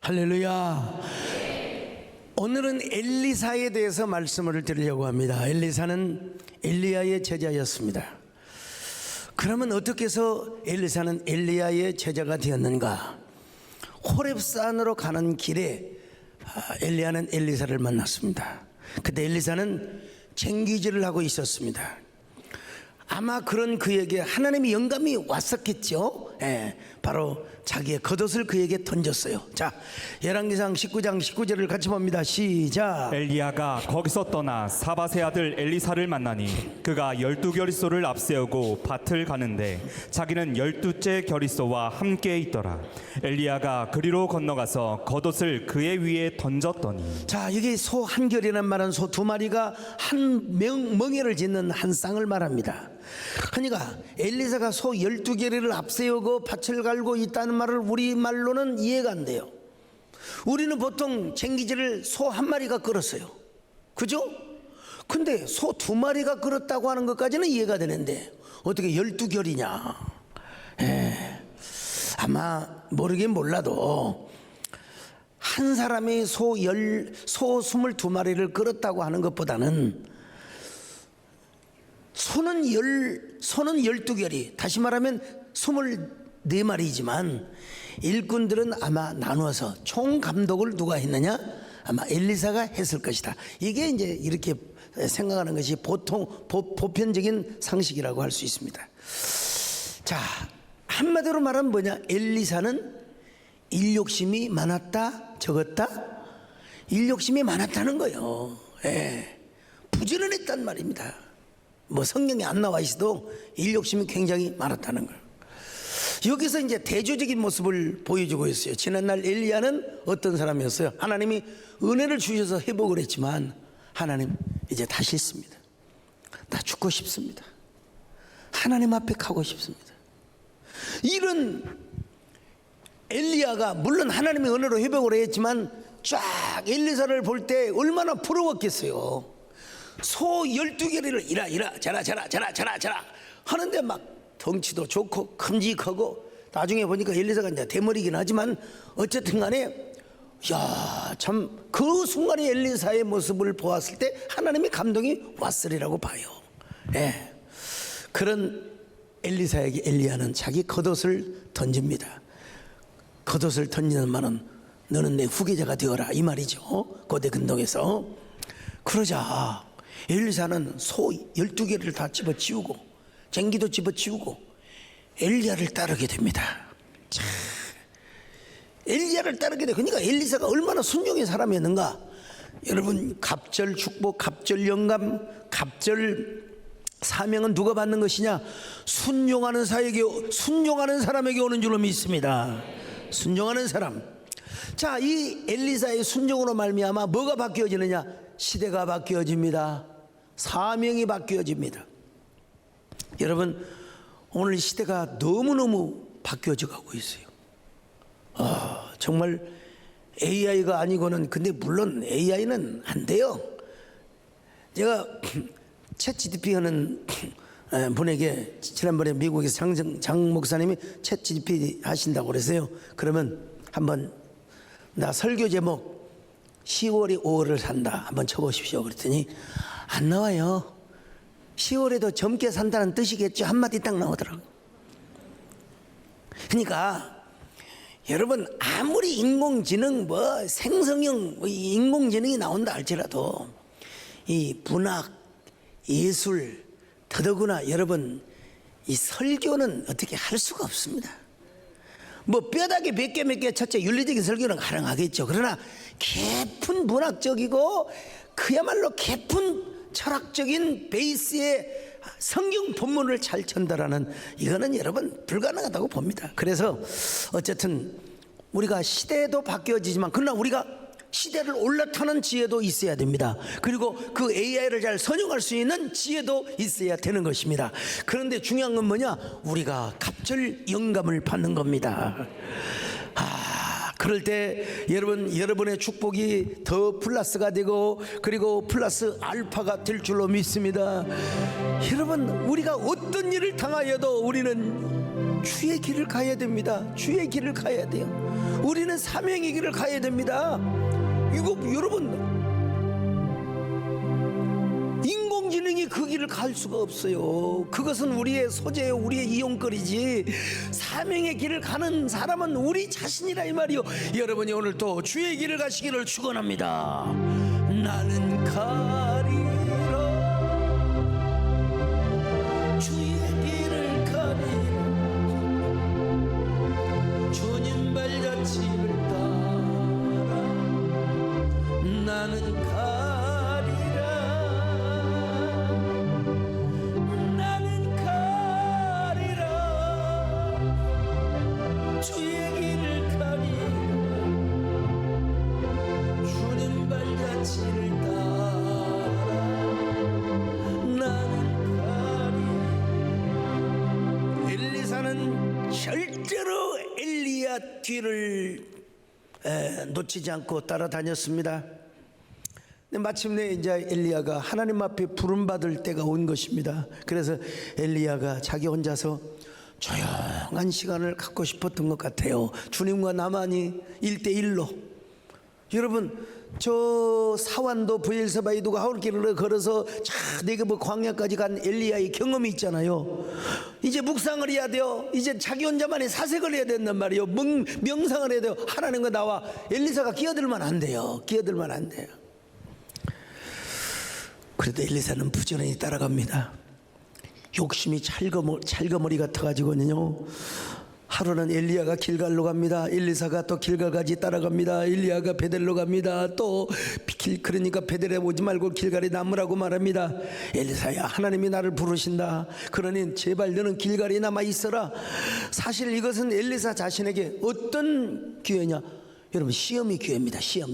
할렐루야. 오늘은 엘리사에 대해서 말씀을 드리려고 합니다. 엘리사는 엘리야의 제자였습니다. 그러면 어떻게 해서 엘리사는 엘리야의 제자가 되었는가? 호렙산으로 가는 길에 엘리야는 엘리사를 만났습니다. 그때 엘리사는 쟁기질을 하고 있었습니다. 아마 그런 그에게 하나님의 영감이 왔었겠죠. 바로 자기의 겉옷을 그에게 던졌어요. 자, 열왕기상 19장 19절을 같이 봅니다. 시작. 엘리야가 거기서 떠나 사밧의 아들 엘리사를 만나니 그가 12겨리소를 앞세우고 밭을 가는데 자기는 12째 겨리소와 함께 있더라. 엘리야가 그리로 건너가서 겉옷을 그의 위에 던졌더니, 자, 여기 소 한 결이라는 말은 소 두 마리가 한 멍에를 짓는 한 쌍을 말합니다. 그러니까 엘리사가 소 12개를 앞세우고 밭을 갈고 있다는 말을 우리말로는 이해가 안 돼요. 우리는 보통 쟁기질을 소 한 마리가 끌었어요. 그죠? 근데 소 두 마리가 끌었다고 하는 것까지는 이해가 되는데 어떻게 12결이냐? 아마 모르긴 몰라도 한 사람이 소 22마리를 끌었다고 하는 것보다는 소는 12결이, 다시 말하면 24마리지만 일꾼들은 아마 나누어서 총 감독을 누가 했느냐? 아마 엘리사가 했을 것이다. 이게 이제 이렇게 생각하는 것이 보편적인 상식이라고 할 수 있습니다. 자, 한마디로 말하면 뭐냐? 엘리사는 일욕심이 많았다, 적었다? 일욕심이 많았다는 거예요. 부지런했단 말입니다. 뭐 성경에 안 나와 있어도 일욕심이 굉장히 많았다는 거예요. 여기서 이제 대조적인 모습을 보여주고 있어요. 지난날 엘리야는 어떤 사람이었어요? 하나님이 은혜를 주셔서 회복을 했지만 하나님 이제 다 싫습니다. 나 죽고 싶습니다. 하나님 앞에 가고 싶습니다. 이런 엘리야가 물론 하나님의 은혜로 회복을 했지만 쫙 엘리사를 볼 때 얼마나 부러웠겠어요. 소 12개를 이라 자라 하는데 막 덩치도 좋고 큼직하고, 나중에 보니까 엘리사가 이제 대머리긴 하지만 어쨌든 간에 참 그 순간에 엘리사의 모습을 보았을 때 하나님의 감동이 왔으리라고 봐요. 그런 엘리사에게 엘리야는 자기 겉옷을 던집니다. 겉옷을 던지는 말은 너는 내 후계자가 되어라 이 말이죠. 고대 근동에서. 그러자 엘리사는 소 12개를 다 집어치우고 쟁기도 집어치우고 엘리야를 따르게 됩니다. 자, 엘리야를 따르게 돼. 그러니까 엘리사가 얼마나 순종의 사람이었는가. 여러분, 갑절 축복, 갑절 영감, 갑절 사명은 누가 받는 것이냐? 순종하는 사람에게 오는 줄로 믿습니다. 순종하는 사람. 자, 이 엘리사의 순종으로 말미암아 뭐가 바뀌어지느냐? 시대가 바뀌어집니다. 사명이 바뀌어집니다. 여러분, 오늘 시대가 너무너무 바뀌어져 가고 있어요. 정말 AI가 아니고는, 근데 물론 AI는 안 돼요. 제가 챗GPT 하는 분에게 지난번에 미국에서 장 목사님이 챗GPT 하신다고 그랬어요. 그러면 한번 나 설교 제목 10월이 5월을 산다 한번 쳐보십시오. 그랬더니 안 나와요. 10월에도 젊게 산다는 뜻이겠죠. 한마디 딱 나오더라고. 그러니까 여러분, 아무리 인공지능 생성형 인공지능이 나온다 할지라도 이 문학, 예술, 더더구나 여러분 이 설교는 어떻게 할 수가 없습니다. 뭐 뼈다귀 몇 개 첫째 윤리적인 설교는 가능하겠죠. 그러나 깊은 문학적이고 그야말로 깊은 철학적인 베이스의 성경 본문을 잘 전달하는, 이거는 여러분 불가능하다고 봅니다. 그래서 어쨌든 우리가 시대도 바뀌어지지만 그러나 우리가 시대를 올라타는 지혜도 있어야 됩니다. 그리고 그 AI를 잘 선용할 수 있는 지혜도 있어야 되는 것입니다. 그런데 중요한 건 뭐냐? 우리가 갑절 영감을 받는 겁니다. 그럴 때 여러분의 축복이 더 플러스가 되고 그리고 플러스 알파가 될 줄로 믿습니다. 여러분, 우리가 어떤 일을 당하여도 우리는 주의 길을 가야 됩니다. 주의 길을 가야 돼요. 우리는 사명의 길을 가야 됩니다. 이거 여러분, 인공지능이 그 길을 갈 수가 없어요. 그것은 우리의 소재요, 우리의 이용거리지. 사명의 길을 가는 사람은 우리 자신이라 이 말이요. 여러분이 오늘 또 주의 길을 가시기를 축원합니다. 나는 가리라, 주의 길을 가리라, 주님 발자취를 따라 나는 가리라, 나는 가리라, 주의 길을 가리라, 주님 발자취를 따라 나는 가리라. 엘리사는 절대로 엘리야 뒤를 놓치지 않고 따라다녔습니다. 근데 마침내 이제 엘리야가 하나님 앞에 부름받을 때가 온 것입니다. 그래서 엘리야가 자기 혼자서 조용한 시간을 갖고 싶었던 것 같아요. 주님과 나만이 1대1로. 여러분, 저 사완도 브엘세바이도가 하울길을 걸어서 자 네게부 광야까지 간 엘리야의 경험이 있잖아요. 이제 묵상을 해야 돼요. 이제 자기 혼자만의 사색을 해야 된단 말이에요. 명상을 해야 돼요. 하나님과 나와. 엘리사가 끼어들면 안 돼요. 끼어들면 안 돼요. 그래도 엘리사는 부지런히 따라갑니다. 욕심이 찰거머리 같아가지고는요, 하루는 엘리야가 길갈로 갑니다. 엘리사가 또 길갈까지 따라갑니다. 엘리야가 베델로 갑니다. 또 그러니까 베델에 오지 말고 길갈에 남으라고 말합니다. 엘리사야, 하나님이 나를 부르신다. 그러니 제발 너는 길갈에 남아 있어라. 사실 이것은 엘리사 자신에게 어떤 기회냐? 여러분, 시험이 기회입니다. 시험.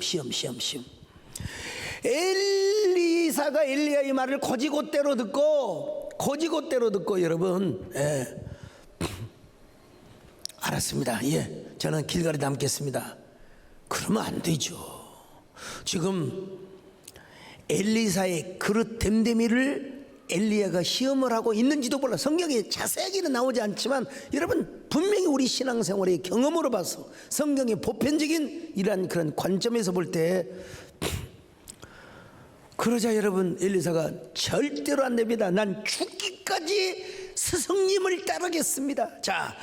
엘리사가 엘리야의 말을 거지곧대로 듣고 여러분, 알았습니다. 예, 저는 길갈에 남겠습니다. 그러면 안 되죠. 지금 엘리사의 그릇 댐댐이를 엘리야가 시험을 하고 있는지도 몰라. 성경에 자세하게는 나오지 않지만 여러분, 분명히 우리 신앙생활의 경험으로 봐서 성경의 보편적인 이러한 그런 관점에서 볼 때, 그러자 여러분, 엘리사가 절대로 안 됩니다. 난 죽기까지 스승님을 따르겠습니다. 자,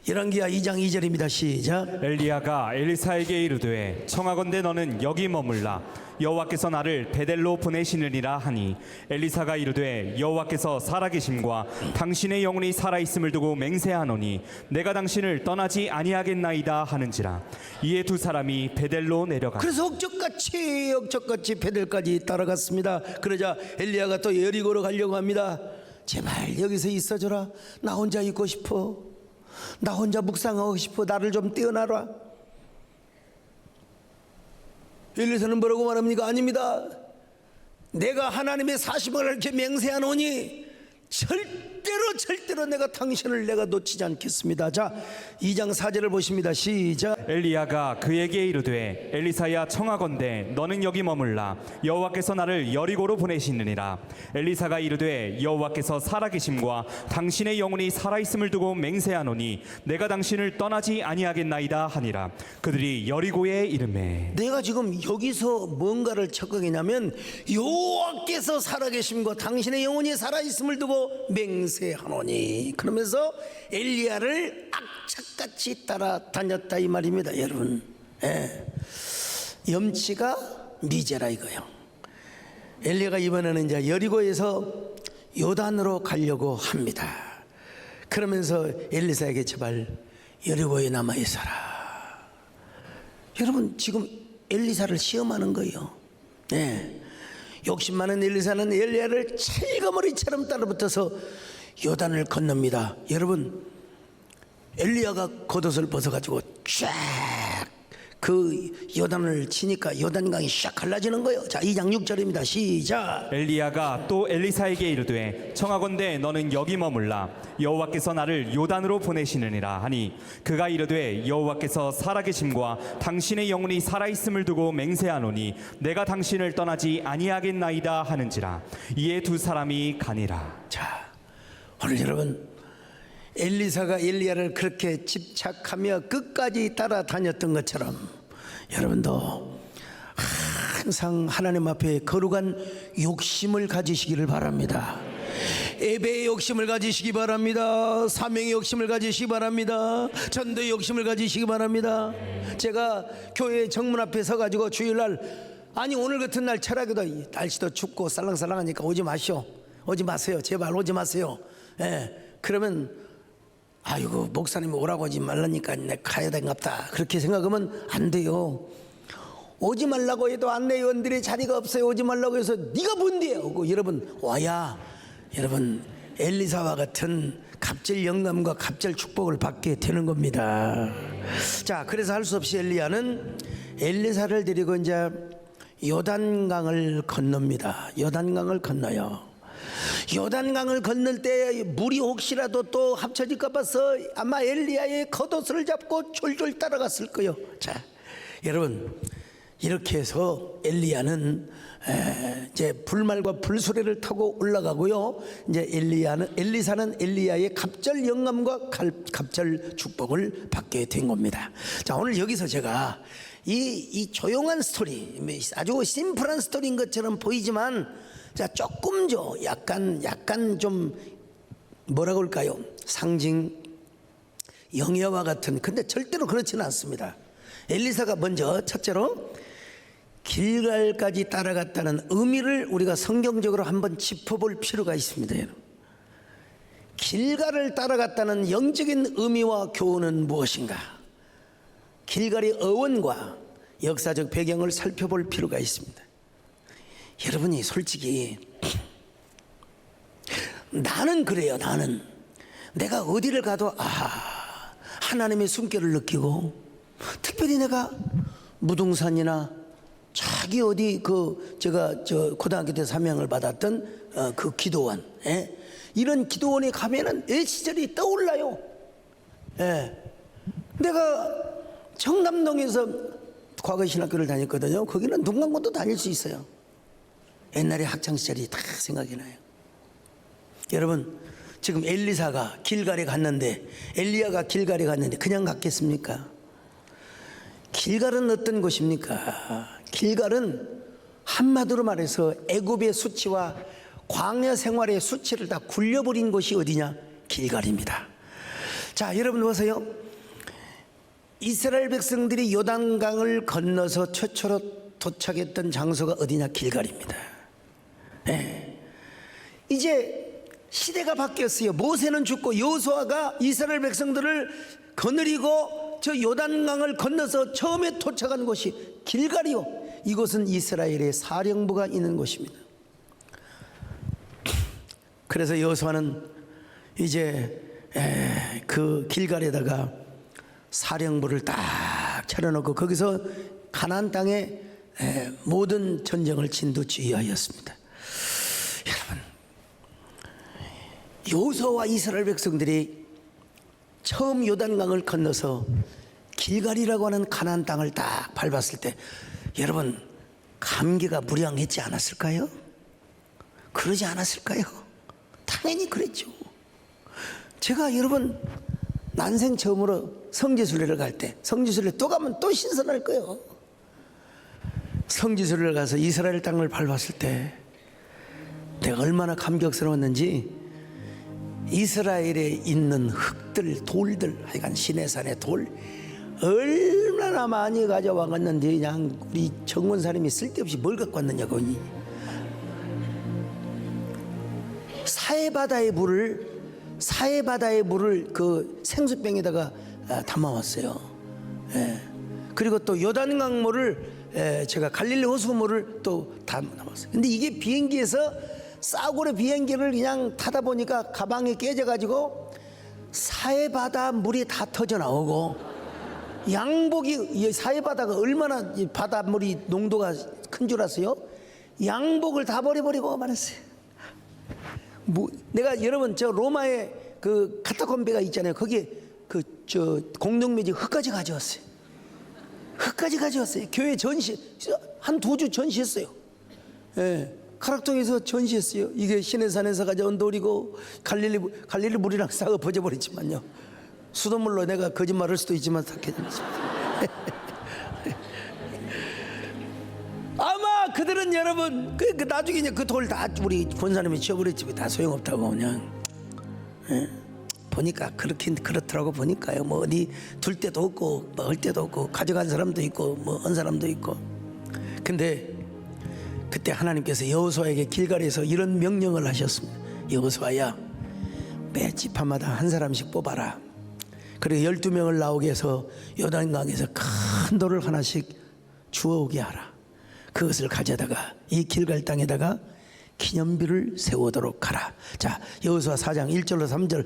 열왕기하 2장 2절입니다. 시작. 엘리야가 엘리사에게 이르되 청하건대 너는 여기 머물라. 여호와께서 나를 베델로 보내시느니라 하니 엘리사가 이르되 여호와께서 살아계심과 당신의 영혼이 살아있음을 두고 맹세하노니 내가 당신을 떠나지 아니하겠나이다 하는지라. 이에 두 사람이 베델로 내려가. 그래서 억적같이 베델까지 따라갔습니다. 그러자 엘리야가 또 여리고로 가려고 합니다. 제발 여기서 있어줘라. 나 혼자 있고 싶어. 나 혼자 묵상하고 싶어. 나를 좀 떼어놔라. 엘리사는 뭐라고 말합니까? 아닙니다. 내가 하나님의 사심을 이렇게 맹세하노니 절대로 내가 당신을 내가 놓치지 않겠습니다. 자, 2장 4절을 보십니다. 시작. 엘리야가 그에게 이르되 엘리사야 청하건대 너는 여기 머물라. 여호와께서 나를 여리고로 보내시느니라. 엘리사가 이르되 여호와께서 살아계심과 당신의 영혼이 살아있음을 두고 맹세하노니 내가 당신을 떠나지 아니하겠나이다 하니라. 그들이 여리고에 이르매. 내가 지금 여기서 뭔가를 착각했냐면 여호와께서 살아계심과 당신의 영혼이 살아있음을 두고 맹세하노니, 그러면서 엘리야를 악착같이 따라다녔다 이 말입니다. 여러분, 염치가 미제라 이거요. 엘리야가 이번에는 이제 여리고에서 요단으로 가려고 합니다. 그러면서 엘리사에게 제발 여리고에 남아 있어라. 여러분, 지금 엘리사를 시험하는 거예요. 욕심 많은 엘리사는 엘리야를 찰거머리처럼 따라붙어서 요단을 건넙니다. 여러분, 엘리야가 겉옷을 벗어가지고 쫙 그 요단을 치니까 요단강이 샥 갈라지는 거예요. 자, 2장 6절입니다. 시작. 엘리야가 또 엘리사에게 이르되 청하건대 너는 여기 머물라. 여호와께서 나를 요단으로 보내시느니라 하니 그가 이르되 여호와께서 살아계심과 당신의 영혼이 살아있음을 두고 맹세하노니 내가 당신을 떠나지 아니하겠나이다 하는지라. 이에 두 사람이 가니라. 자, 오늘 여러분, 엘리사가 엘리야를 그렇게 집착하며 끝까지 따라다녔던 것처럼 여러분도 항상 하나님 앞에 거룩한 욕심을 가지시기를 바랍니다. 예배의 욕심을 가지시기 바랍니다. 사명의 욕심을 가지시기 바랍니다. 전도의 욕심을 가지시기 바랍니다. 제가 교회 정문 앞에 서가지고 주일날, 아니 오늘 같은 날 철학에도 날씨도 춥고 살랑살랑하니까 오지 마시오, 오지 마세요, 제발 오지 마세요. 그러면 아이고 목사님이 오라고 하지 말라니까 내가 가야 되겠다, 그렇게 생각하면 안 돼요. 오지 말라고 해도 안내위원들의 자리가 없어요. 오지 말라고 해서 네가 뭔데 하고 여러분 와야 여러분 엘리사와 같은 갑절 영감과 갑절 축복을 받게 되는 겁니다. 자, 그래서 할 수 없이 엘리야는 엘리사를 데리고 이제 요단강을 건넙니다. 요단강을 건너요. 요단강을 건널 때 물이 혹시라도 또 합쳐질까 봐서 아마 엘리야의 겉옷을 잡고 졸졸 따라갔을 거예요. 자, 여러분 이렇게 해서 엘리야는 이제 불말과 불수레를 타고 올라가고요. 이제 엘리사는 엘리야의 갑절 영감과 갑절 축복을 받게 된 겁니다. 자, 오늘 여기서 제가 이 조용한 스토리, 아주 심플한 스토리인 것처럼 보이지만, 자, 조금 약간 좀 뭐라고 할까요? 상징, 영예와 같은, 근데 절대로 그렇지는 않습니다. 엘리사가 먼저 첫째로 길갈까지 따라갔다는 의미를 우리가 성경적으로 한번 짚어볼 필요가 있습니다. 길갈을 따라갔다는 영적인 의미와 교훈은 무엇인가? 길갈의 어원과 역사적 배경을 살펴볼 필요가 있습니다. 여러분이 솔직히 나는 그래요. 나는 내가 어디를 가도 하나님의 숨결을 느끼고, 특별히 내가 무등산이나 저기 어디 제가 고등학교 때 사명을 받았던 그 기도원, 이런 기도원에 가면은 옛 시절이 떠올라요. 내가 청담동에서 과거 신학교를 다녔거든요. 거기는 눈 감고도 다닐 수 있어요. 옛날에 학창 시절이 다 생각이 나요. 여러분, 지금 엘리사가 길갈에 갔는데, 엘리야가 길갈에 갔는데 그냥 갔겠습니까? 길갈은 어떤 곳입니까? 길갈은 한마디로 말해서 애굽의 수치와 광야 생활의 수치를 다 굴려버린 곳이 어디냐? 길갈입니다. 자, 여러분 보세요. 이스라엘 백성들이 요단강을 건너서 최초로 도착했던 장소가 어디냐? 길갈입니다. 이제 시대가 바뀌었어요. 모세는 죽고 여호수아가 이스라엘 백성들을 거느리고 저 요단강을 건너서 처음에 도착한 곳이 길갈이요. 이곳은 이스라엘의 사령부가 있는 곳입니다. 그래서 여호수아는 이제 그 길갈에다가 사령부를 딱 차려놓고 거기서 가나안 땅에 모든 전쟁을 진두지휘하였습니다. 여러분, 여호수아와 이스라엘 백성들이 처음 요단강을 건너서 길갈이라고 하는 가나안 땅을 딱 밟았을 때 여러분 감개가 무량했지 않았을까요? 그러지 않았을까요? 당연히 그랬죠. 제가 여러분 난생 처음으로 성지순례를 갈 때, 성지순례 또 가면 또 신선할 거예요. 성지순례를 가서 이스라엘 땅을 밟았을 때 내가 얼마나 감격스러웠는지, 이스라엘에 있는 흙들, 돌들, 하여간 시내산의 돌 얼마나 많이 가져와갔는지, 그냥 우리 정원사님이 쓸데없이 뭘 갖고 왔느냐고. 사해바다의 물을 그 생수병에다가 담아왔어요. 그리고 또 요단강 물을 제가 갈릴리 호수물을 또 담아왔어요. 근데 이게 비행기에서 싸구려 비행기를 그냥 타다 보니까 가방에 깨져가지고 사해바다 물이 다 터져 나오고, 양복이, 사해바다가 얼마나 바닷물이 농도가 큰 줄 아세요? 양복을 다 버려버리고 말았어요. 내가 여러분 저 로마에 그 카타콤베가 있잖아요. 거기에 저 공동묘지 흙까지 가져왔어요. 흙까지 가져왔어요. 교회 전시 한 2주 전시했어요. 가락동에서 전시했어요. 이게 시내산에서 가져온 돌이고 갈릴리 물이랑 싹 엎어져 버렸지만요. 수돗물로 내가 거짓말할 수도 있지만 삭혀졌습니다. 아마 그들은 여러분 그 나중에 이제 그 돌 다 우리 본사님이 치워버렸지 다 소용없다고 그냥 보니까 그렇긴 그렇더라고. 보니까요 뭐 어디 둘 데도 없고 뭐 할 데도 없고 가져간 사람도 있고 뭐 한 사람도 있고. 근데 그때 하나님께서 여호수아에게 길갈에서 이런 명령을 하셨습니다. 여호수아야, 매 지파마다 한 사람씩 뽑아라. 그리고 12명을 나오게 해서 요단강에서 큰 돌을 하나씩 주워오게 하라. 그것을 가져다가 이 길갈 땅에다가 기념비를 세우도록 하라. 자, 여호수아 4장 1절로 3절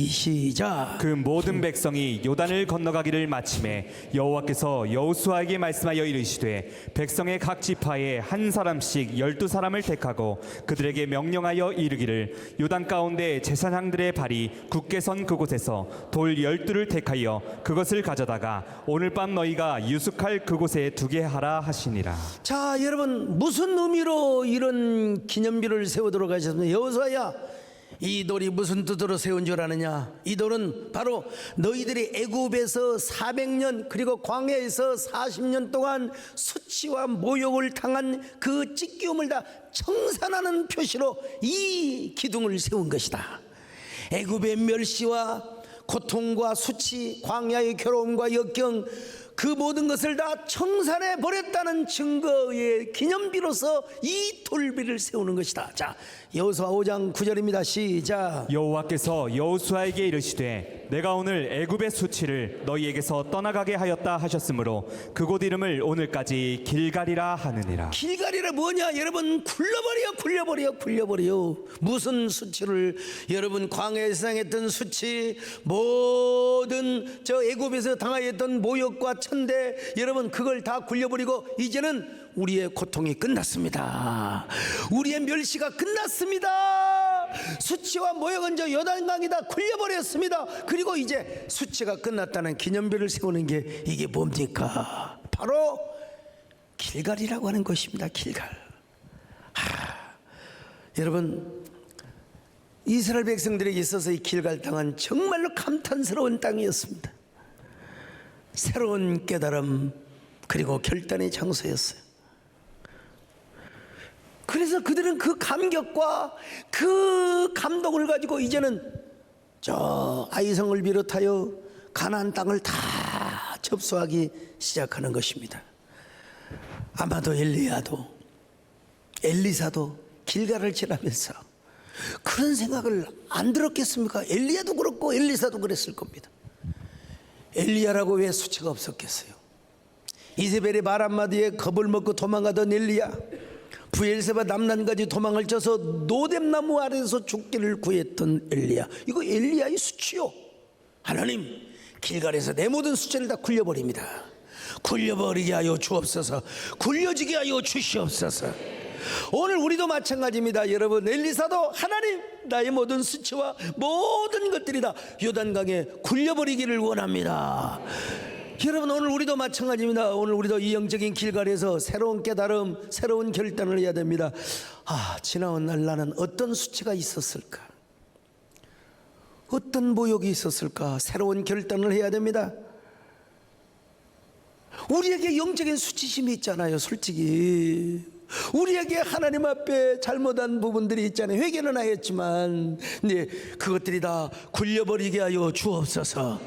시작. 그 모든 백성이 요단을 건너가기를 마침에 여호와께서 여호수아에게 말씀하여 이르시되 백성의 각 지파에 한 사람씩 12사람을 택하고 그들에게 명령하여 이르기를 요단 가운데 제사장들의 발이 굳게 선 그곳에서 돌 12를 택하여 그것을 가져다가 오늘 밤 너희가 유숙할 그곳에 두게 하라 하시니라. 자, 여러분 무슨 의미로 이런 기념비를 세우도록 하셨습니까? 여호수아야, 이 돌이 무슨 뜻으로 세운 줄 아느냐? 이 돌은 바로 너희들이 애굽에서 400년 그리고 광야에서 40년 동안 수치와 모욕을 당한 그 찢기움을 다 청산하는 표시로 이 기둥을 세운 것이다. 애굽의 멸시와 고통과 수치, 광야의 괴로움과 역경, 그 모든 것을 다 청산해 버렸다는 증거의 기념비로서 이 돌비를 세우는 것이다. 자, 여호수아 5장 9절입니다. 시작. 여호와께서 여호수아에게 이르시되 내가 오늘 애굽의 수치를 너희에게서 떠나가게 하였다 하셨으므로 그곳 이름을 오늘까지 길갈이라 하느니라. 길갈이라 뭐냐? 여러분 굴려버려. 무슨 수치를? 여러분 광야에서 당했던 수치, 모든 저 애굽에서 당하였던 모욕과 천대, 여러분 그걸 다 굴려버리고 이제는 우리의 고통이 끝났습니다. 우리의 멸시가 끝났습니다. 수치와 모욕은 저 요단강이 다 굴려버렸습니다. 그리고 이제 수치가 끝났다는 기념비를 세우는 게 이게 뭡니까? 바로 길갈이라고 하는 것입니다. 길갈. 여러분, 이스라엘 백성들에게 있어서 이 길갈 땅은 정말로 감탄스러운 땅이었습니다. 새로운 깨달음 그리고 결단의 장소였어요. 그래서 그들은 그 감격과 그 감동을 가지고 이제는 저 아이성을 비롯하여 가나안 땅을 다 접수하기 시작하는 것입니다. 아마도 엘리사도 길갈을 지나면서 그런 생각을 안 들었겠습니까? 엘리야도 그렇고 엘리사도 그랬을 겁니다. 엘리야라고 왜 수치가 없었겠어요? 이세벨의 말 한마디에 겁을 먹고 도망가던 엘리야, 부엘세바 남난까지 도망을 쳐서 노뎀나무 아래에서 죽기를 구했던 엘리야, 이거 엘리야의 수치요. 하나님, 길갈에서 내 모든 수치를 다 굴려버립니다. 굴려버리게 하여 주옵소서. 굴려지게 하여 주시옵소서. 오늘 우리도 마찬가지입니다. 여러분, 엘리사도 하나님, 나의 모든 수치와 모든 것들이 다 요단강에 굴려버리기를 원합니다. 여러분, 오늘 우리도 마찬가지입니다. 오늘 우리도 이 영적인 길갈에서 새로운 깨달음, 새로운 결단을 해야 됩니다. 지나온 날 나는 어떤 수치가 있었을까? 어떤 모욕이 있었을까? 새로운 결단을 해야 됩니다. 우리에게 영적인 수치심이 있잖아요. 솔직히 우리에게 하나님 앞에 잘못한 부분들이 있잖아요. 회개는 하였지만 그것들이 다 굴려버리게 하여 주옵소서.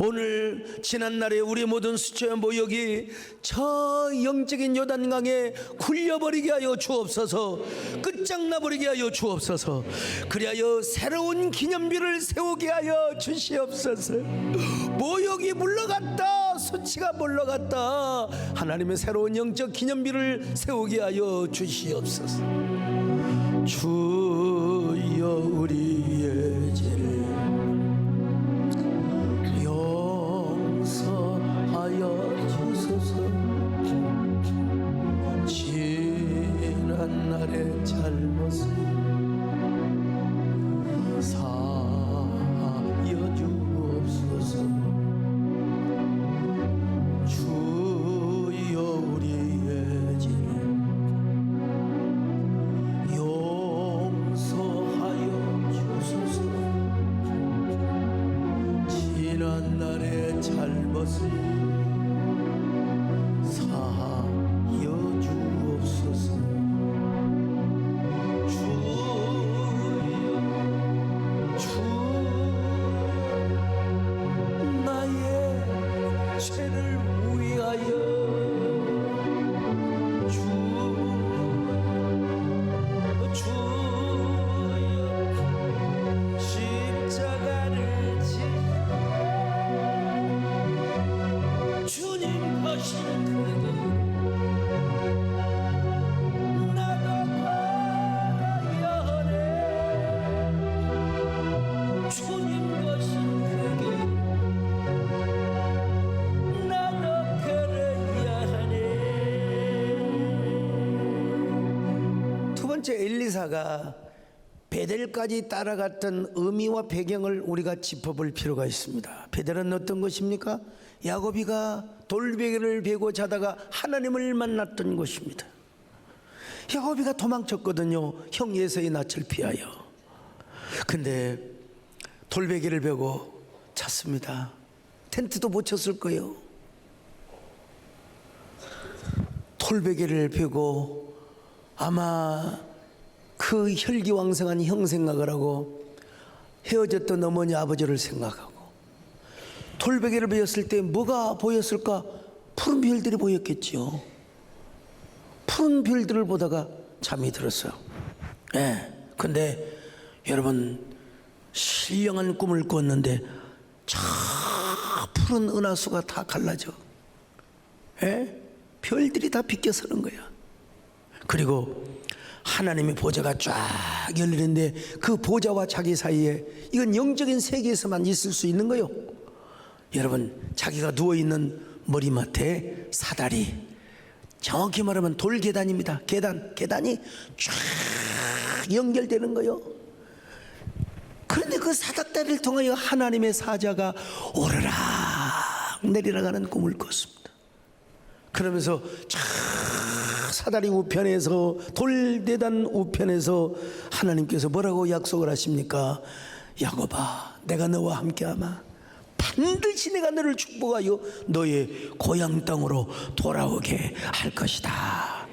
오늘 지난날에 우리 모든 수치와 모욕이 저 영적인 요단강에 굴려버리게 하여 주옵소서. 끝장나버리게 하여 주옵소서. 그리하여 새로운 기념비를 세우게 하여 주시옵소서. 모욕이 물러갔다, 수치가 물러갔다. 하나님의 새로운 영적 기념비를 세우게 하여 주시옵소서. 주여 우리의 죄를 용서하여 주소서. 지난 날의 잘못을 사하여 주옵소서. 주여 우리의 죄를 번째, 엘리사가 베델까지 따라갔던 의미와 배경을 우리가 짚어볼 필요가 있습니다. 베델은 어떤 것입니까? 야곱이가 돌베개를 베고 자다가 하나님을 만났던 곳입니다. 야곱이가 도망쳤거든요. 형 예서의 낯을 피하여. 근데 돌베개를 베고 잤습니다. 텐트도 못 쳤을 거예요. 돌베개를 베고 아마 그 혈기왕성한 형 생각을 하고 헤어졌던 어머니 아버지를 생각하고 돌베개를 베었을 때 뭐가 보였을까? 푸른 별들이 보였겠지요. 푸른 별들을 보다가 잠이 들었어요. 근데 여러분, 신령한 꿈을 꾸었는데 저 푸른 은하수가 다 갈라져. 별들이 다 비껴서는 거야. 그리고 하나님의 보좌가 쫙 열리는데 그 보좌와 자기 사이에, 이건 영적인 세계에서만 있을 수 있는 거요. 여러분, 자기가 누워있는 머리맡에 사다리, 정확히 말하면 돌계단입니다. 계단이 쫙 연결되는 거요. 그런데 그 사닥다리를 통하여 하나님의 사자가 오르락 내리락 하는 꿈을 꿨습니다. 그러면서 쫙 사다리 우편에서, 돌계단 우편에서 하나님께서 뭐라고 약속을 하십니까? 야곱아, 내가 너와 함께하마 반드시 내가 너를 축복하여 너의 고향 땅으로 돌아오게 할 것이다.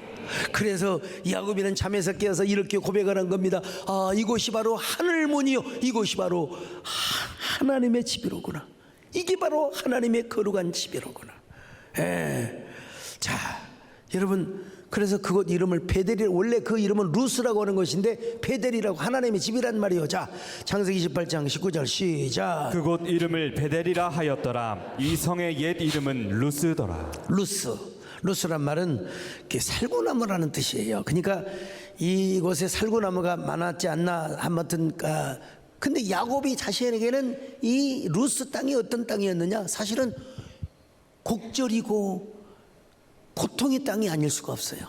그래서 야곱이는 잠에서 깨어서 이렇게 고백을 한 겁니다. 아, 이곳이 바로 하늘문이요, 이곳이 바로 하나님의 집이로구나. 이게 바로 하나님의 거룩한 집이로구나. 자, 여러분, 그래서 그곳 이름을 베델이, 원래 그 이름은 루스라고 하는 것인데 베델이라고, 하나님의 집이란 말이요. 자, 창세기 28장 19절 시작. 그곳 이름을 베델이라 하였더라. 이 성의 옛 이름은 루스더라. 루스란 말은 살구나무라는 뜻이에요. 그러니까 이곳에 살구나무가 많았지 않나, 아무튼 근데 야곱이 자신에게는 이 루스 땅이 어떤 땅이었느냐? 사실은 곡절이고 고통의 땅이 아닐 수가 없어요.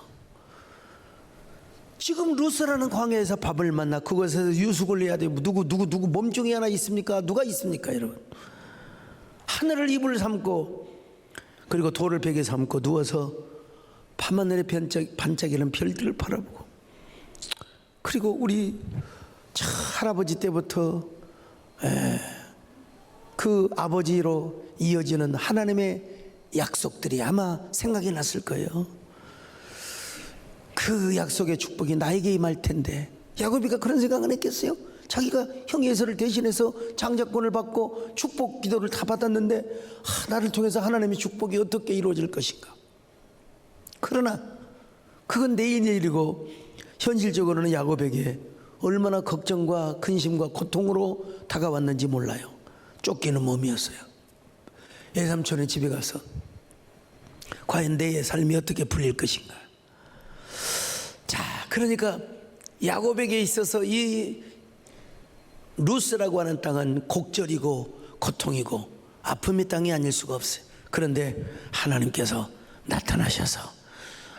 지금 루스라는 광야에서 밥을 만나 그곳에서 유숙을 해야 돼요. 누구 몸종이 하나 있습니까? 누가 있습니까, 여러분? 하늘을 이불 삼고, 그리고 돌을 베개 삼고 누워서 밤하늘에 반짝이는 별들을 바라보고, 그리고 우리 할아버지 때부터 그 아버지로 이어지는 하나님의 약속들이 아마 생각이 났을 거예요. 그 약속의 축복이 나에게 임할 텐데, 야곱이가 그런 생각은 했겠어요? 자기가 형 에서를 대신해서 장자권을 받고 축복 기도를 다 받았는데, 나를 통해서 하나님의 축복이 어떻게 이루어질 것인가? 그러나 그건 내일 일이고, 현실적으로는 야곱에게 얼마나 걱정과 근심과 고통으로 다가왔는지 몰라요. 쫓기는 몸이었어요. 외삼촌의 집에 가서 과연 내 삶이 어떻게 풀릴 것인가. 자, 그러니까 야곱에게 있어서 이 루스라고 하는 땅은 곡절이고 고통이고 아픔의 땅이 아닐 수가 없어요. 그런데 하나님께서 나타나셔서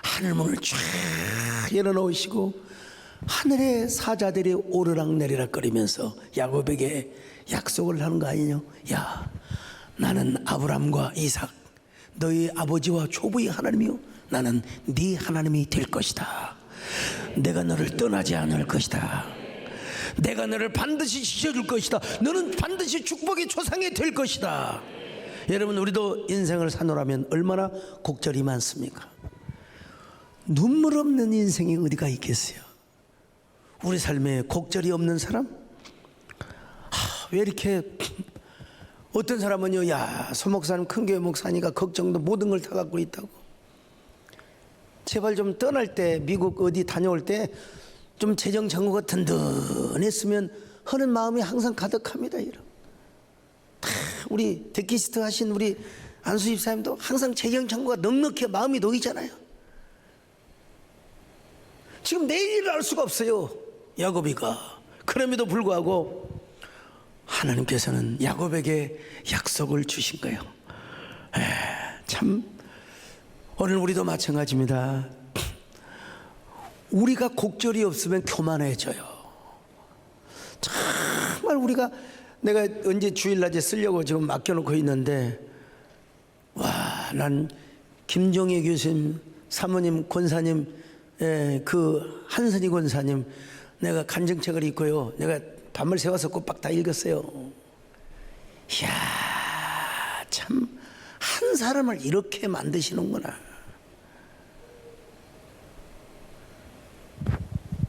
하늘문을 쫙 열어놓으시고 하늘의 사자들이 오르락 내리락 거리면서 야곱에게 약속을 하는 거 아니냐? 야, 나는 아브람과 이삭 너희 아버지와 조부의 하나님이요, 나는 네 하나님이 될 것이다. 내가 너를 떠나지 않을 것이다. 내가 너를 반드시 지켜줄 것이다. 너는 반드시 축복의 조상이 될 것이다. 여러분, 우리도 인생을 사노라면 얼마나 곡절이 많습니까? 눈물 없는 인생이 어디가 있겠어요? 우리 삶에 곡절이 없는 사람? 왜 이렇게, 어떤 사람은요, 야, 소목사님 큰 교회 목사니까 걱정도 모든 걸 다 갖고 있다고. 제발 좀 떠날 때, 미국 어디 다녀올 때 좀 재정 잔고가 든든했으면 하는 마음이 항상 가득합니다. 여러분, 우리 데키스트 하신 우리 안수 집사님도 항상 재정 잔고가 넉넉해 마음이 놓이잖아요. 지금 내일을 알 수가 없어요, 야곱이가. 그럼에도 불구하고 하나님께서는 야곱에게 약속을 주신 거예요. 참, 오늘 우리도 마찬가지입니다. 우리가 곡절이 없으면 교만해져요. 정말 우리가, 내가 언제 주일낮에 쓰려고 지금 맡겨놓고 있는데, 난 김종희 교수님, 사모님, 권사님, 그 한선희 권사님, 내가 간증책을 읽고요, 내가 밤을 새워서 꼬박 다 읽었어요. 이야, 참 한 사람을 이렇게 만드시는구나.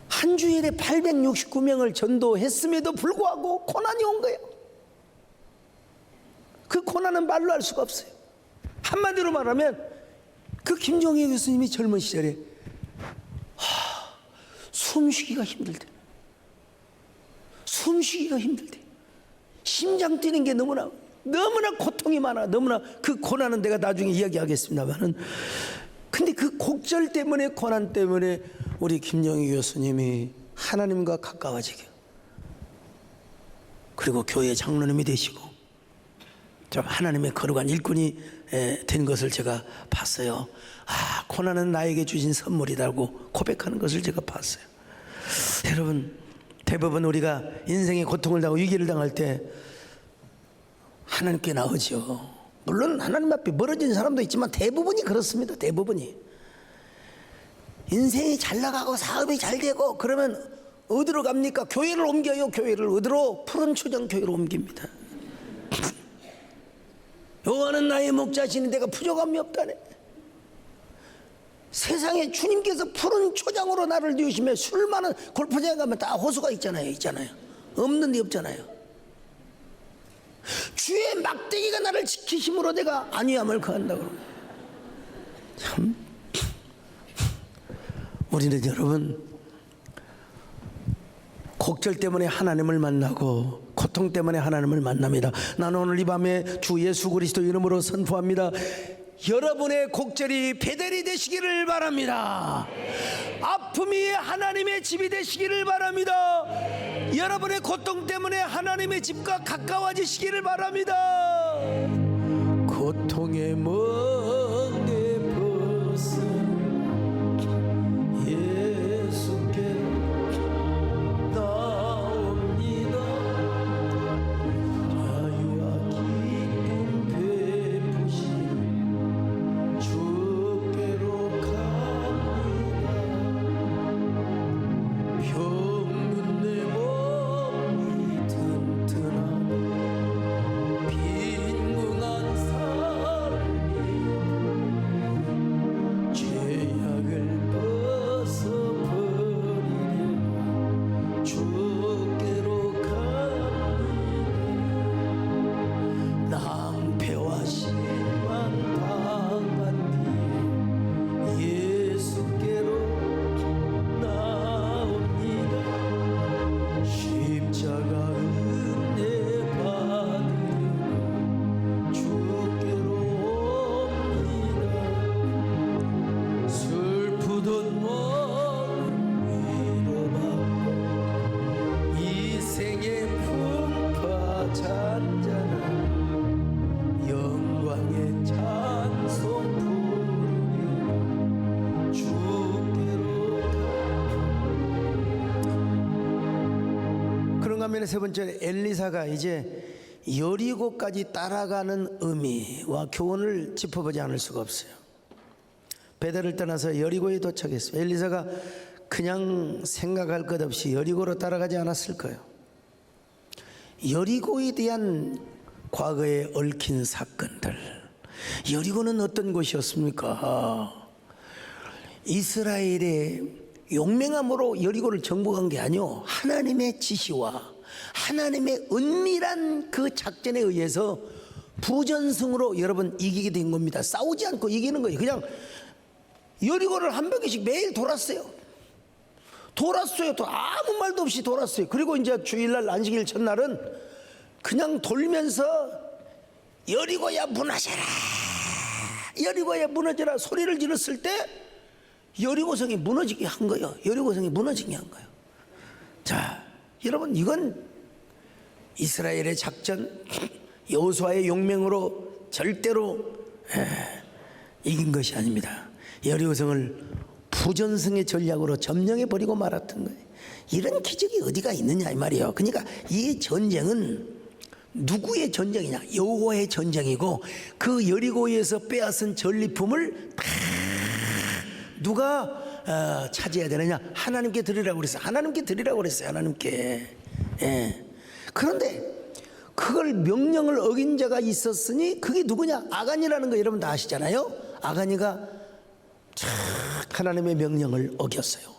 한 주일에 869명을 전도했음에도 불구하고 고난이 온 거예요. 그 고난은 말로 할 수가 없어요. 한마디로 말하면 그 김종희 교수님이 젊은 시절에 숨쉬기가 힘들대. 숨쉬기가 힘들대. 심장 뛰는 게 너무나 고통이 많아. 너무나 그 고난은 내가 나중에 이야기하겠습니다만은, 근데 그 곡절 때문에, 고난 때문에 우리 김종희 교수님이 하나님과 가까워지게, 그리고 교회 장로님이 되시고 좀 하나님의 거룩한 일꾼이 된 것을 제가 봤어요. 고난은 나에게 주신 선물이라고 고백하는 것을 제가 봤어요. 여러분, 대부분 우리가 인생의 고통을 당하고 위기를 당할 때 하나님께 나오죠. 물론 하나님 앞에 멀어진 사람도 있지만 대부분이 그렇습니다. 대부분이 인생이 잘 나가고 사업이 잘 되고 그러면 어디로 갑니까? 교회를 옮겨요. 교회를 어디로? 푸른 초장 교회로 옮깁니다. 여호와는 나의 목자시니 내가 부족함이 없다네. 세상에 주님께서 푸른 초장으로 나를 뉘우시며 술 많은 골프장에 가면 다 호수가 있잖아요. 없는 데 없잖아요. 주의 막대기가 나를 지키심으로 내가 안위함을 거한다고. 참, 우리는 여러분, 곡절 때문에 하나님을 만나고 고통 때문에 하나님을 만납니다. 나는 오늘 이 밤에 주 예수 그리스도 이름으로 선포합니다. 여러분의 곡절이 베델이 되시기를 바랍니다. 아픔이 하나님의 집이 되시기를 바랍니다. 여러분의 고통 때문에 하나님의 집과 가까워지시기를 바랍니다. 고통의 멍에 벗은 예수께 나옵니다. 자유와 기쁨 베푸신 주께로 갑니다. 병든 내 몸이 튼튼하고 빈궁한 삶이 죄악을 벗어버리려 주께로 갑니다. 낭패와 실망 당한 뒤에 예수께로 나옵니다. 십자가 은혜 받으려고 주께로 옵니다. 슬프던 마음 위로받고 이생의 풍파 잔잔한 영광의 찬송 부르며 주께로 그런가 하면 세 번째, 엘리사가 이제 여리고까지 따라가는 의미와 교훈을 짚어보지 않을 수가 없어요. 베델을 떠나서 여리고에 도착했어요. 엘리사가 그냥 생각할 것 없이 여리고로 따라가지 않았을 거예요. 여리고에 대한 과거에 얽힌 사건들. 여리고는 어떤 곳이었습니까? 이스라엘의 용맹함으로 여리고를 정복한 게 아니요, 하나님의 지시와 하나님의 은밀한 그 작전에 의해서 부전승으로 여러분 이기게 된 겁니다. 싸우지 않고 이기는 거예요. 그냥 여리고를 한 바퀴씩 매일 돌았어요. 또 아무 말도 없이 돌았어요. 그리고 이제 주일날 안식일 첫날은 그냥 돌면서 여리고야 무너져라, 여리고야 무너져라 소리를 질렀을 때 여리고성이 무너지게 한 거예요. 여리고성이 무너지게 한 거예요. 자, 여러분, 이건 이스라엘의 작전, 여호수아의 용맹으로 절대로 이긴 것이 아닙니다. 여리고성을 부전승의 전략으로 점령해 버리고 말았던 거예요. 이런 기적이 어디가 있느냐 이 말이에요. 그러니까 이 전쟁은 누구의 전쟁이냐? 여호와의 전쟁이고, 그 여리고에서 빼앗은 전리품을 다 누가 차지해야 되느냐? 하나님께 드리라고 그랬어요. 하나님께 드리라고 그랬어요. 하나님께. 예. 그런데 그걸 명령을 어긴 자가 있었으니 그게 누구냐? 아간이라는 거 여러분 다 아시잖아요. 아간이가 참 하나님의 명령을 어겼어요.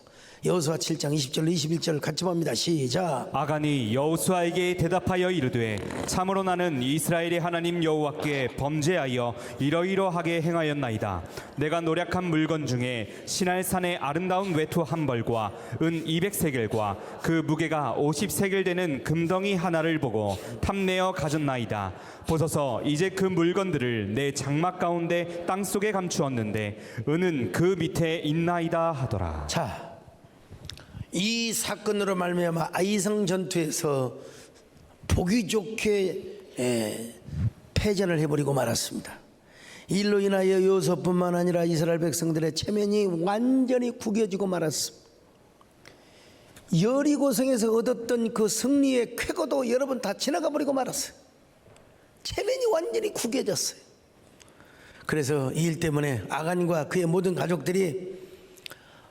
여호수아 7장 20절 21절 같이 봅니다. 시작. 아간이 여호수아에게 대답하여 이르되 참으로 나는 이스라엘의 하나님 여호와께 범죄하여 이러이러하게 행하였나이다. 내가 노력한 물건 중에 시날산의 아름다운 외투 한 벌과 은 200세겔과 그 무게가 50세겔 되는 금덩이 하나를 보고 탐내어 가졌나이다. 보소서 이제 그 물건들을 내 장막 가운데 땅속에 감추었는데 은은 그 밑에 있나이다 하더라. 자, 이 사건으로 말미암아 아이성 전투에서 보기 좋게 패전을 해버리고 말았습니다. 일로 인하여 여호수아뿐만 아니라 이스라엘 백성들의 체면이 완전히 구겨지고 말았습니다. 여리고성에서 얻었던 그 승리의 쾌거도 여러분 다 지나가 버리고 말았어요. 체면이 완전히 구겨졌어요. 그래서 이 일 때문에 아간과 그의 모든 가족들이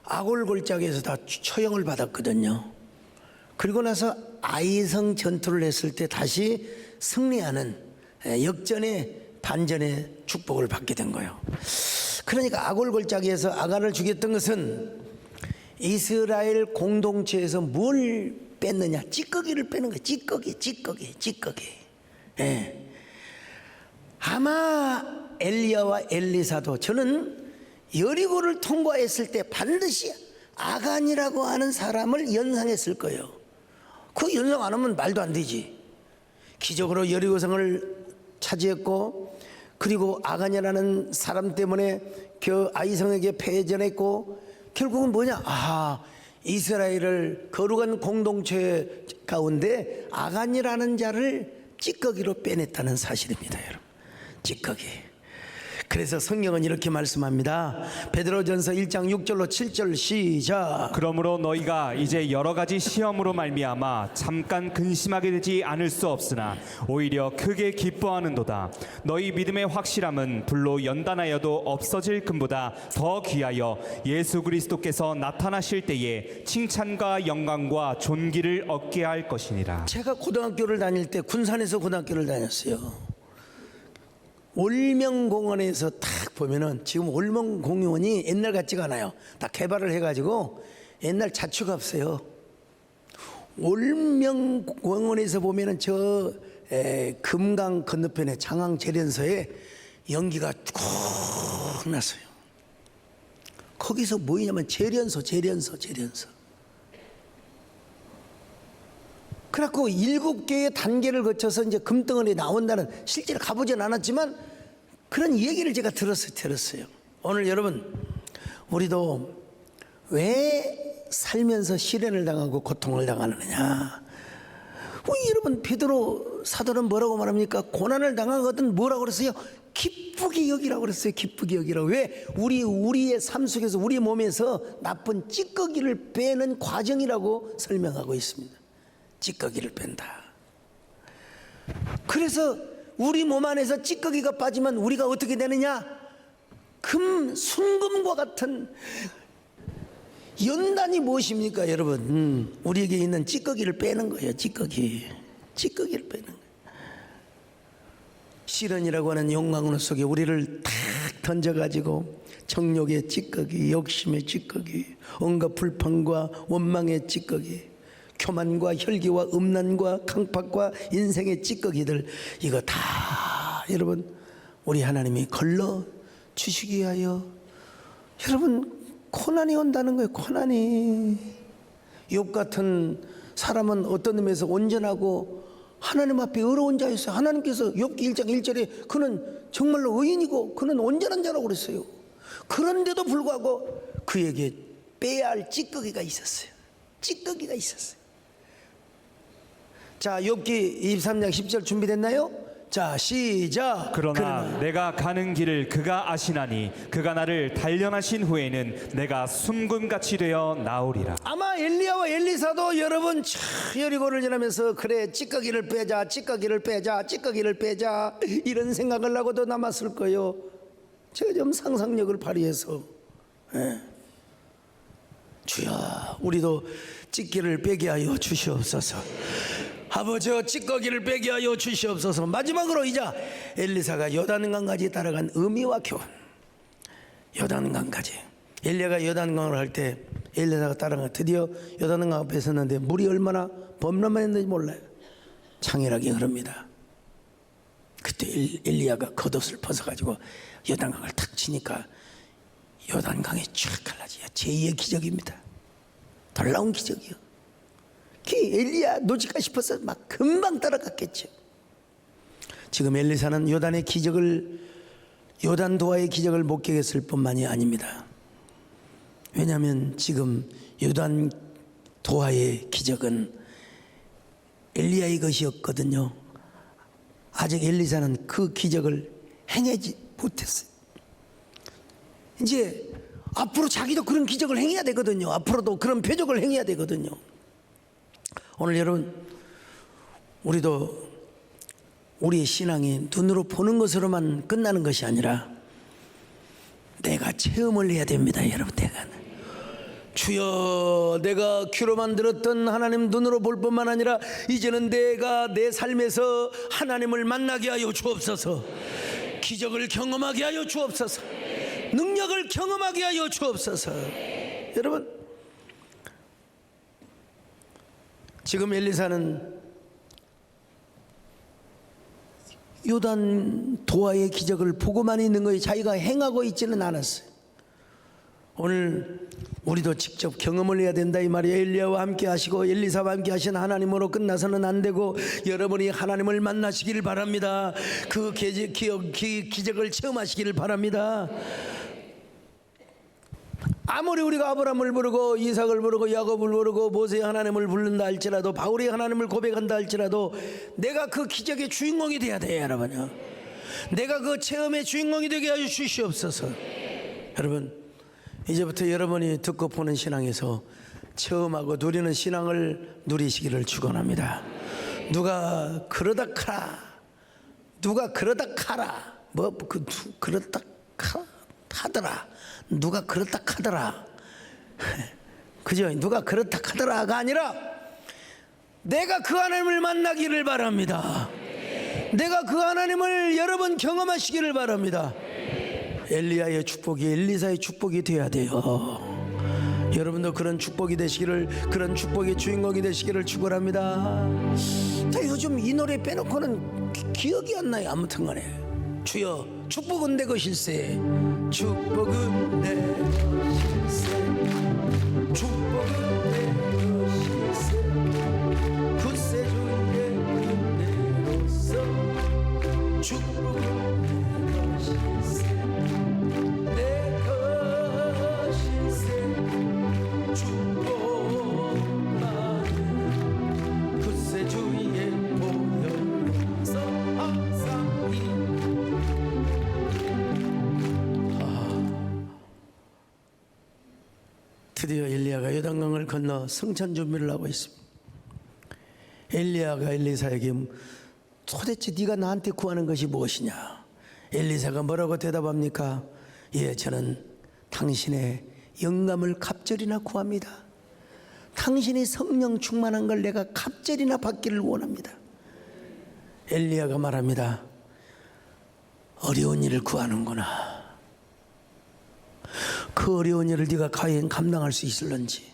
아골골짜기에서 다 처형을 받았거든요. 그리고 나서 아이성 전투를 했을 때 다시 승리하는 역전의 반전의 축복을 받게 된 거예요. 그러니까 아골골짜기에서 아간을 죽였던 것은 이스라엘 공동체에서 뭘 뺐느냐? 찌꺼기를 빼는 거예요. 찌꺼기. 예. 아마 엘리야와 엘리사도 저는 여리고를 통과했을 때 반드시 아간이라고 하는 사람을 연상했을 거예요. 그 연상 안 하면 말도 안 되지. 기적으로 여리고성을 차지했고, 그리고 아간이라는 사람 때문에 그 아이성에게 패전했고, 결국은 뭐냐? 이스라엘을 거룩한 공동체 가운데 아간이라는 자를 찌꺼기로 빼냈다는 사실입니다, 여러분. 찌꺼기. 그래서 성경은 이렇게 말씀합니다. 베드로전서 1장 6절로 7절 시작. 그러므로 너희가 이제 여러 가지 시험으로 말미암아 잠깐 근심하게 되지 않을 수 없으나 오히려 크게 기뻐하는도다. 너희 믿음의 확실함은 불로 연단하여도 없어질 금보다 더 귀하여 예수 그리스도께서 나타나실 때에 칭찬과 영광과 존귀를 얻게 할 것이니라. 제가 고등학교를 다닐 때 군산에서 고등학교를 다녔어요. 올명공원에서 딱 보면은 지금 올명공원이 옛날 같지가 않아요. 다 개발을 해가지고 옛날 자취가 없어요. 올명공원에서 보면은 저 금강 건너편에 장항재련소에 연기가 쭉 났어요. 거기서 뭐냐면 재련소. 그래갖고 7개의 단계를 거쳐서 이제 금덩어리 나온다는, 실제로 가보진 않았지만 그런 얘기를 제가 들었어요. 오늘 여러분, 우리도 왜 살면서 시련을 당하고 고통을 당하느냐? 여러분, 베드로 사도는 뭐라고 말합니까? 고난을 당하거든 뭐라고 그랬어요? 기쁘게 여기라고 그랬어요. 기쁘게 여기라고. 왜? 우리의 삶 속에서 우리 몸에서 나쁜 찌꺼기를 빼는 과정이라고 설명하고 있습니다. 찌꺼기를 뺀다. 그래서 우리 몸 안에서 찌꺼기가 빠지면 우리가 어떻게 되느냐? 순금과 같은 연단이 무엇입니까, 여러분? 우리에게 있는 찌꺼기를 빼는 거예요. 찌꺼기를 빼는 거예요. 시련이라고 하는 용광로 속에 우리를 탁 던져가지고 정욕의 찌꺼기, 욕심의 찌꺼기, 온갖 불평과 원망의 찌꺼기, 교만과 혈기와 음란과 강팍과 인생의 찌꺼기들, 이거 다 여러분 우리 하나님이 걸러 주시기 위하여, 여러분 고난이 온다는 거예요. 고난이. 욥 같은 사람은 어떤 의미에서 온전하고 하나님 앞에 의로운 자였어요. 하나님께서 욥기 1장 1절에 그는 정말로 의인이고 그는 온전한 자라고 그랬어요. 그런데도 불구하고 그에게 빼야 할 찌꺼기가 있었어요. 자, 욥기 23장 10절 준비됐나요? 자, 시작. 그러나 내가 가는 길을 그가 아시나니 그가 나를 단련하신 후에는 내가 숨금같이 되어 나오리라. 아마 엘리야와 엘리사도 여러분 여리고를 지나면서 그래 찌꺼기를 빼자 이런 생각을 하고도 남았을 거예요. 제가 좀 상상력을 발휘해서 주여 우리도 찌꺼기를 빼게 하여 주시옵소서. 아버지여 찌꺼기를 빼게 하여 주시옵소서. 마지막으로 이제 엘리사가 요단강까지 따라간 의미와 교훈. 요단강까지 엘리야가 요단강을 할 때 엘리사가 따라가 드디어 요단강 앞에 섰는데 물이 얼마나 범람했는지 몰라요. 창일하게 흐릅니다. 그때 엘리야가 겉옷을 벗어가지고 요단강을 탁 치니까 요단강이 쫙 갈라져요. 제2의 기적입니다. 놀라운 기적이요. 그 엘리야 노질까 싶어서 막 금방 따라갔겠죠. 지금 엘리사는 요단의 기적을 요단 도하의 기적을 목격했을 뿐만이 아닙니다. 왜냐하면 지금 요단 도하의 기적은 엘리야의 것이었거든요. 아직 엘리사는 그 기적을 행하지 못했어요. 이제 앞으로 자기도 그런 기적을 행해야 되거든요. 앞으로도 그런 표적을 행해야 되거든요. 오늘 여러분 우리도 우리의 신앙이 눈으로 보는 것으로만 끝나는 것이 아니라 내가 체험을 해야 됩니다. 여러분 내가 주여 내가 귀로만 들었던 하나님 눈으로 볼 뿐만 아니라 이제는 내가 내 삶에서 하나님을 만나게 하여 주옵소서. 기적을 경험하게 하여 주옵소서. 능력을 경험하게 하여 주옵소서. 여러분 지금 엘리사는 요단 도하의 기적을 보고만 있는 거에 자기가 행하고 있지는 않았어요. 오늘 우리도 직접 경험을 해야 된다 이 말이에요. 엘리야와 함께 하시고 엘리사와 함께 하신 하나님으로 끝나서는 안 되고 여러분이 하나님을 만나시기를 바랍니다. 그 기적을 체험하시기를 바랍니다. 아무리 우리가 아브라함을 부르고 이삭을 부르고 야곱을 부르고 모세의 하나님을 부른다 할지라도 바울의 하나님을 고백한다 할지라도 내가 그 기적의 주인공이 돼야 돼요. 여러분요. 내가 그 체험의 주인공이 되게 하여 주시옵소서. 여러분 이제부터 여러분이 듣고 보는 신앙에서 체험하고 누리는 신앙을 누리시기를 축원합니다. 누가 그러다 카라 누가 그러다 카라 그렇다 하더라 누가 그렇다 하더라 그죠? 누가 그렇다 하더라가 아니라 내가 그 하나님을 만나기를 바랍니다. 내가 그 하나님을 여러 번 경험하시기를 바랍니다. 엘리야의 축복이 엘리사의 축복이 되어야 돼요. 여러분도 그런 축복이 되시기를 그런 축복의 주인공이 되시기를 축원합니다. 요즘 이 노래 빼놓고는 기억이 안 나요. 아무튼 간에 주여 축복은 내 것일세 축복은 내 것일세 축복은 내 것일세 굳세 주의 은혜로서 축복은 내 것일세 내 것일세 축복만 굳세 주의 보혈로서 항상 드디어 엘리야가 요단강을 건너 성찬 준비를 하고 있습니다. 엘리야가 엘리사에게 도대체 네가 나한테 구하는 것이 무엇이냐? 엘리사가 뭐라고 대답합니까? 예, 저는 당신의 영감을 갑절이나 구합니다. 당신의 성령 충만한 걸 내가 갑절이나 받기를 원합니다. 엘리야가 말합니다. 어려운 일을 구하는구나. 그 어려운 일을 네가 과연 감당할 수 있을런지.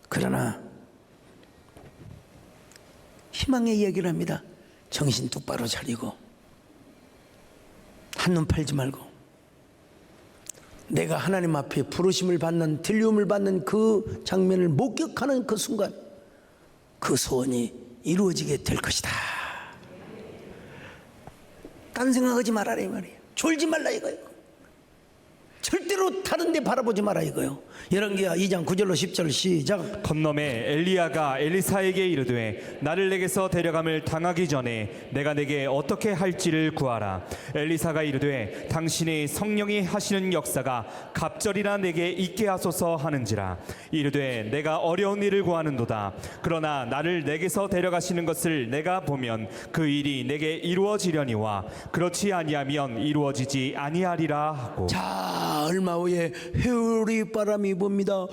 그러나 희망의 이야기를 합니다. 정신 똑바로 차리고 한눈 팔지 말고 내가 하나님 앞에 부르심을 받는 들림을 받는 그 장면을 목격하는 그 순간 그 소원이 이루어지게 될 것이다. 딴 생각하지 말아라 이 말이에요. 졸지 말라 이거예요. 절대로 절대로 다른 데 바라보지 마라 이거요. 열왕기하 2장 9절로 10절 시작. 건너매 엘리야가 엘리사에게 이르되 나를 내게서 데려감을 당하기 전에 내가 내게 어떻게 할지를 구하라. 엘리사가 이르되 당신의 성령이 하시는 역사가 갑절이나 내게 있게 하소서 하는지라. 이르되 내가 어려운 일을 구하는도다. 그러나 나를 내게서 데려가시는 것을 내가 보면 그 일이 내게 이루어지려니와 그렇지 아니하면 이루어지지 아니하리라 하고. 자, 얼마 후에 회오리 바람이 붑니다.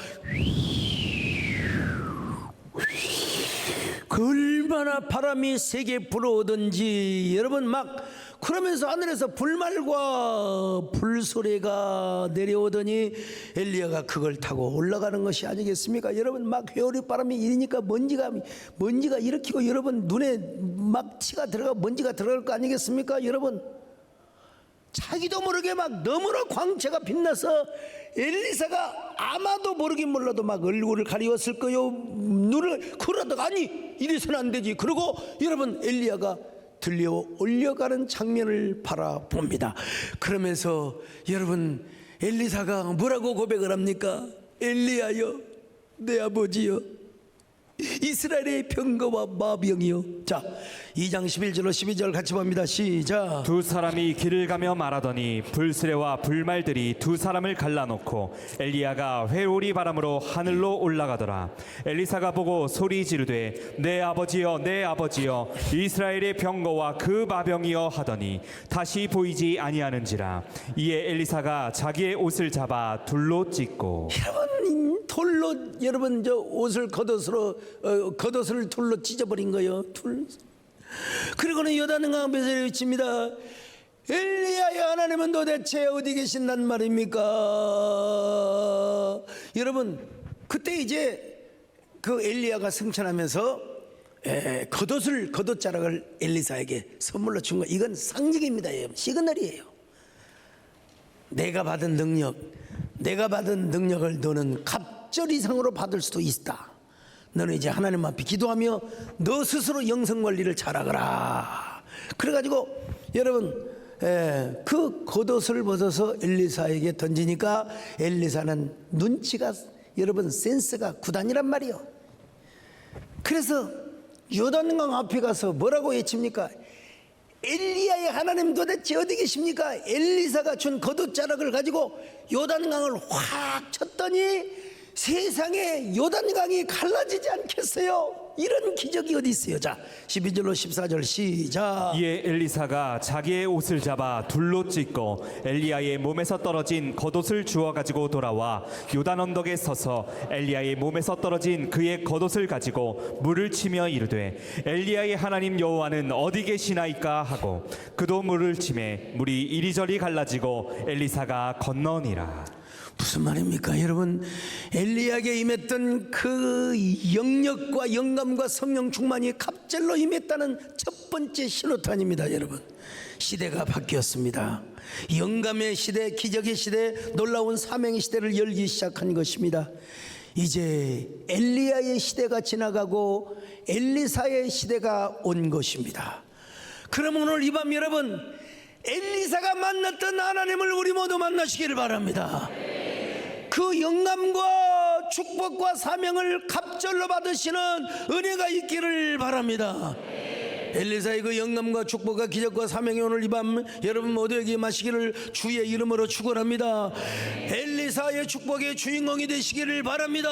그 얼마나 바람이 세게 불어오든지 여러분 막 그러면서 하늘에서 불말과 불소리가 내려오더니 엘리야가 그걸 타고 올라가는 것이 아니겠습니까? 여러분 막 회오리 바람이 일으니까 먼지가 일으키고 여러분 눈에 막 치가 들어가 먼지가 들어갈 거 아니겠습니까? 여러분 자기도 모르게 막 너무나 광채가 빛나서 엘리사가 아마도 모르긴 몰라도 막 얼굴을 가리웠을 거요. 눈을 그러다가 아니 이래서는 안 되지. 그리고 여러분 엘리야가 들려 올려가는 장면을 바라봅니다. 그러면서 여러분 엘리사가 뭐라고 고백을 합니까? 엘리야여 내 아버지여 이스라엘의 병거와 마병이요. 자 2장 11절로 12절 같이 봅니다. 시작. 두 사람이 길을 가며 말하더니 불수레와 불말들이 두 사람을 갈라놓고 엘리야가 회오리 바람으로 하늘로 올라가더라. 엘리사가 보고 소리 지르되 내 아버지여 내 아버지여 이스라엘의 병거와 그 마병이여 하더니 다시 보이지 아니하는지라. 이에 엘리사가 자기의 옷을 잡아 둘로 찢고. 여러분 돌로 여러분 저 옷을 겉옷을 둘로 찢어버린 거예요. 둘. 그리고는 요단강 앞에서 외칩니다. 엘리야의 하나님은 도대체 어디 계신단 말입니까? 여러분 그때 이제 그 엘리야가 승천하면서 겉옷자락을 엘리사에게 선물로 준 거. 이건 상징입니다. 시그널이에요. 내가 받은 능력을 너는 갑절 이상으로 받을 수도 있다. 너는 이제 하나님 앞에 기도하며 너 스스로 영성관리를 잘하거라. 그래가지고 여러분 그 겉옷을 벗어서 엘리사에게 던지니까 엘리사는 눈치가 여러분 센스가 구단이란 말이요. 그래서 요단강 앞에 가서 뭐라고 외칩니까? 엘리야의 하나님 도대체 어디 계십니까? 엘리사가 준 겉옷자락을 가지고 요단강을 확 쳤더니 세상에 요단강이 갈라지지 않겠어요? 이런 기적이 어디 있어요? 자 12절로 14절 시작. 이에 엘리사가 자기의 옷을 잡아 둘로 찢고 엘리야의 몸에서 떨어진 겉옷을 주워 가지고 돌아와 요단 언덕에 서서 엘리야의 몸에서 떨어진 그의 겉옷을 가지고 물을 치며 이르되 엘리야의 하나님 여호와는 어디 계시나이까 하고 그도 물을 치매 물이 이리저리 갈라지고 엘리사가 건너니라. 무슨 말입니까? 여러분 엘리야에게 임했던 그 영력과 영감과 성령 충만이 갑절로 임했다는 첫 번째 신호탄입니다. 여러분 시대가 바뀌었습니다. 영감의 시대, 기적의 시대, 놀라운 사명의 시대를 열기 시작한 것입니다. 이제 엘리야의 시대가 지나가고 엘리사의 시대가 온 것입니다. 그럼 오늘 이 밤 여러분 엘리사가 만났던 하나님을 우리 모두 만나시기를 바랍니다. 그 영감과 축복과 사명을 갑절로 받으시는 은혜가 있기를 바랍니다. 엘리사의 그 영감과 축복과 기적과 사명이 오늘 이 밤 여러분 모두에게 마시기를 주의 이름으로 축원합니다. 엘리사의 축복의 주인공이 되시기를 바랍니다.